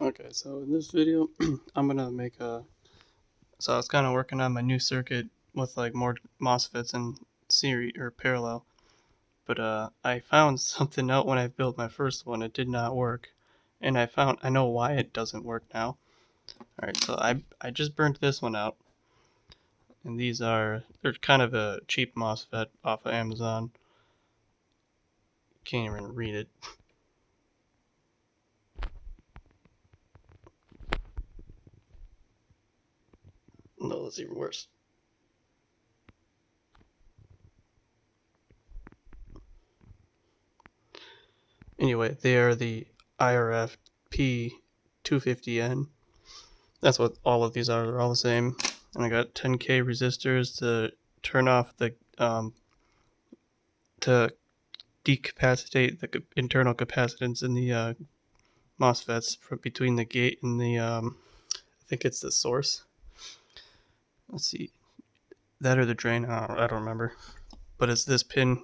Okay, so in this video, I'm gonna make a. So I was kind of working on my new circuit with like more MOSFETs in series or parallel, but I found something out when I built my first one. It did not work, and I know why it doesn't work now. All right, so I just burnt this one out, and they're kind of a cheap MOSFET off of Amazon. Can't even read it. No, that's even worse. Anyway, they are the IRF P250N. That's what all of these are. They're all the same. And I got 10K resistors to turn off the to decapacitate the internal capacitance in the MOSFETs between the gate and the I think it's the source. Let's see, that or the drain. I don't remember, but it's this pin.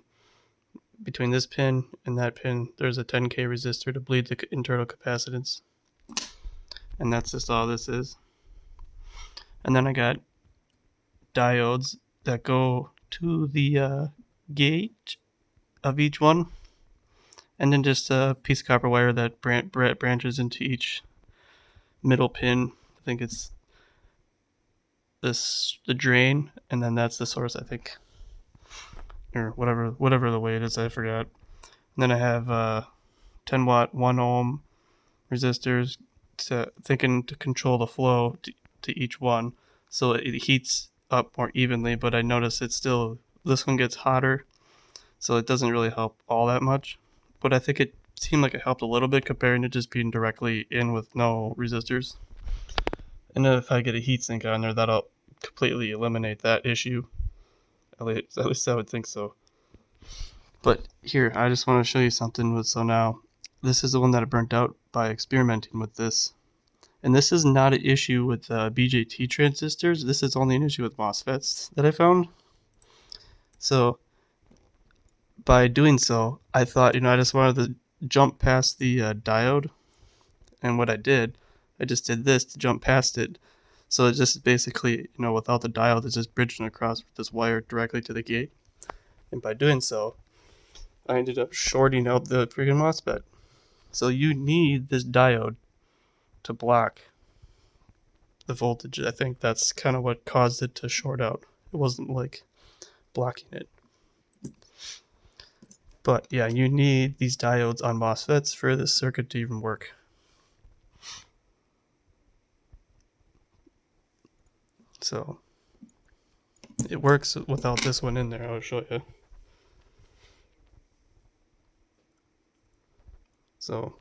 Between this pin and that pin, there's a 10K resistor to bleed the internal capacitance, and that's just all this is. And then I got diodes that go to the gate of each one, and then just a piece of copper wire that branches into each middle pin. I think it's the drain, and then that's the source, I think, or whatever the way it is, I forgot. And then I have 10 watt 1 ohm resistors to control the flow to each one, so it heats up more evenly. But I notice this one gets hotter, so it doesn't really help all that much. But I think it seemed like it helped a little bit comparing to just being directly in with no resistors. And then if I get a heatsink on there, that'll completely eliminate that issue. At least I would think so. But here, I just want to show you something. So now, this is the one that I burnt out by experimenting with this. And this is not an issue with BJT transistors. This is only an issue with MOSFETs that I found. So by doing so, I thought, I just wanted to jump past the diode. And what I just did this to jump past it. So it just basically, without the diode, it's just bridging across this wire directly to the gate. And by doing so, I ended up shorting out the freaking MOSFET. So you need this diode to block the voltage. I think that's kind of what caused it to short out. It wasn't like blocking it. But yeah, you need these diodes on MOSFETs for this circuit to even work. So it works without this one in there. I'll show you. So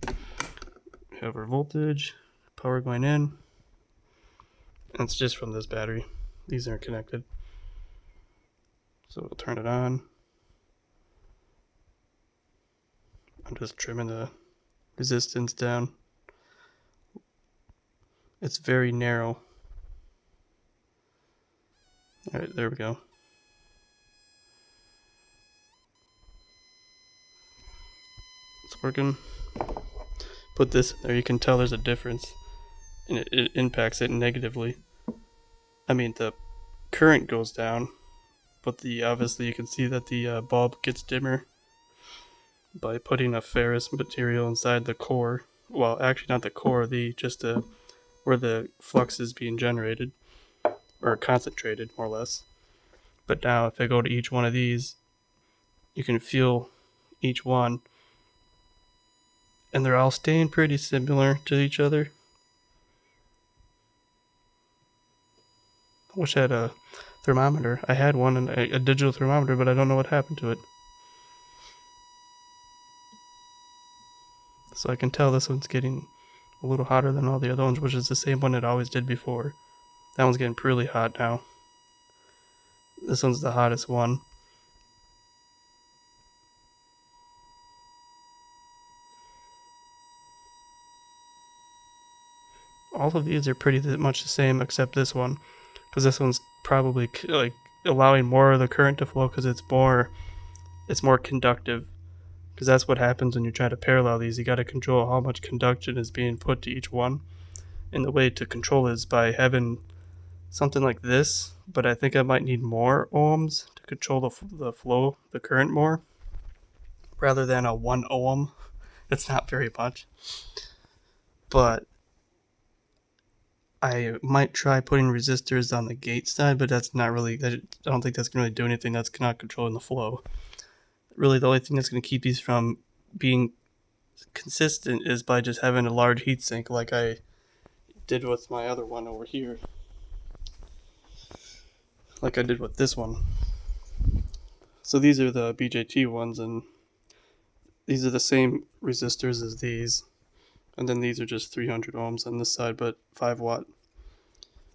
we have our voltage, power going in, and it's just from this battery. These aren't connected. So we'll turn it on. I'm just trimming the resistance down. It's very narrow. Alright, there we go. It's working. Put this in there, you can tell there's a difference, and it impacts it negatively. I mean, the current goes down, but obviously you can see that the bulb gets dimmer by putting a ferrous material inside the core. Well, actually not the core, where the flux is being generated, or concentrated, more or less. But now if I go to each one of these, you can feel each one, and they're all staying pretty similar to each other. I wish I had a thermometer. I had one, a digital thermometer, but I don't know what happened to it. So I can tell this one's getting a little hotter than all the other ones, which is the same one it always did before. That one's getting pretty hot now. This one's the hottest one. All of these are pretty much the same except this one, because this one's probably like allowing more of the current to flow because it's more conductive. because that's what happens when you try to parallel these. You got to control how much conduction is being put to each one, and the way to control is by having something like this, but I think I might need more ohms to control the flow, the current more, rather than a 1 ohm. It's not very much, but I might try putting resistors on the gate side, but that's not really, I don't think that's going to really do anything. That's not controlling the flow. Really, the only thing that's going to keep these from being consistent is by just having a large heatsink like I did with my other one over here. Like I did with this one. So these are the BJT ones, and these are the same resistors as these. And then these are just 300 ohms on this side, but 5 watt.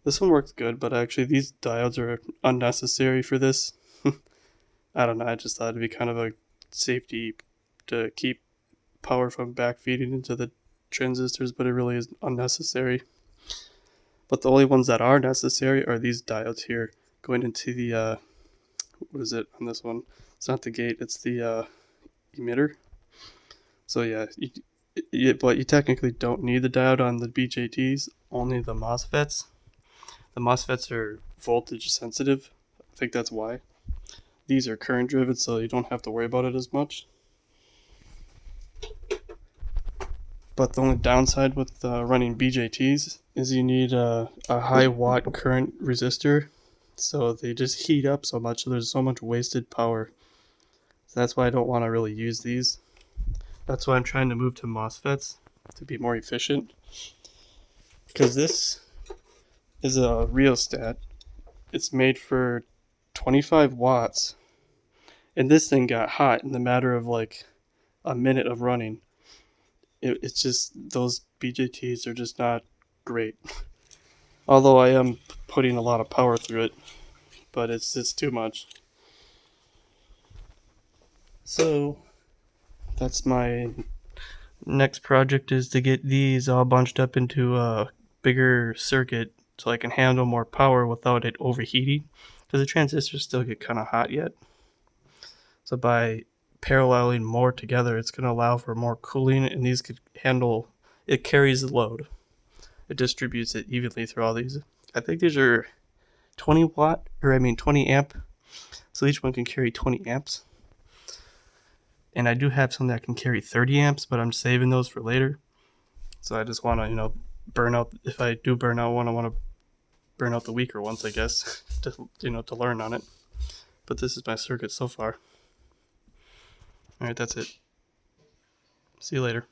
This one works good, but actually these diodes are unnecessary for this. I don't know, I just thought it'd be kind of a safety to keep power from backfeeding into the transistors, but it really is unnecessary. But the only ones that are necessary are these diodes here going into the, what is it on this one? It's not the gate, it's the emitter. So yeah, but you technically don't need the diode on the BJTs, only the MOSFETs. The MOSFETs are voltage sensitive. I think that's why. These are current driven, so you don't have to worry about it as much. But the only downside with running BJTs is you need a high watt current resistor, so they just heat up so much, so there's so much wasted power. So that's why I don't want to really use these. That's why I'm trying to move to MOSFETs to be more efficient. Because this is a rheostat. It's made for 25 watts. And this thing got hot in the matter of like a minute of running. It's just, those BJTs are just not great. Although I am putting a lot of power through it. But it's just too much. So that's my next project, is to get these all bunched up into a bigger circuit so I can handle more power without it overheating, because the transistors still get kind of hot yet. So by paralleling more together, it's going to allow for more cooling, and these could handle, it carries the load. It distributes it evenly through all these. I think these are 20 amp, so each one can carry 20 amps. And I do have some that can carry 30 amps, but I'm saving those for later. So I just want to, burn out, if I do burn out one, I want to burn out the weaker ones, I guess, to learn on it. But this is my circuit so far. Alright, that's it. See you later.